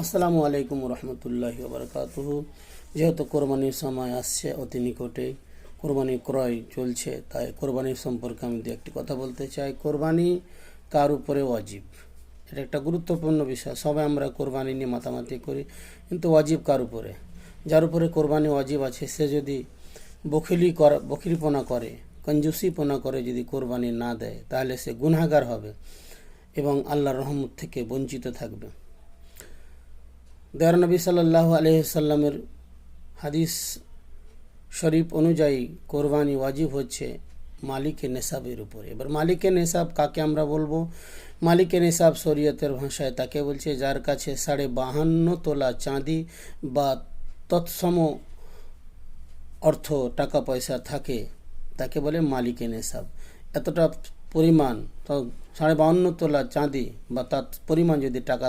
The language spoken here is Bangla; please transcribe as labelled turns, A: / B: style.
A: আসসালামু আলাইকুম রহমতুল্লাহি ওবরাকাতুহু। যেহেতু কোরবানির সময় আসছে অতি নিকটে, কোরবানি ক্রয় চলছে, তাই কোরবানির সম্পর্কে আমি দু একটি কথা বলতে চাই। কোরবানি কার উপরে ওয়াজিব, এটা একটা গুরুত্বপূর্ণ বিষয়। সবাই আমরা কোরবানি নিয়ে মাতামাতি করি, কিন্তু ওয়াজিব কার উপরে? যার উপরে কোরবানি ওয়াজিব আছে সে যদি বখিলিপনা করে, কঞ্জুসিপনা করে যদি কোরবানি না দেয়, তাহলে সে গুনাহগার হবে এবং আল্লাহর রহমত থেকে বঞ্চিত থাকবে। দয়ার নবী সাল্লাল্লাহু আলাইহি সাল্লামের হাদিস শরীফ অনুযায়ী কোরবানি ওয়াজিব হচ্ছে মালিকের নেশাবের উপরে। এবার মালিকের নেশাব কাকে আমরা বলবো? মালিকের নেশাব শরীয়তের ভাষায় তাকে বলছে যার কাছে 52.5 তোলা চাঁদি বা তৎসম অর্থ টাকা পয়সা থাকে, তাকে বলে মালিকের নেশাব। এতটা পরিমাণ, তো 52.5 তোলা চাঁদি বা তার পরিমাণ যদি টাকা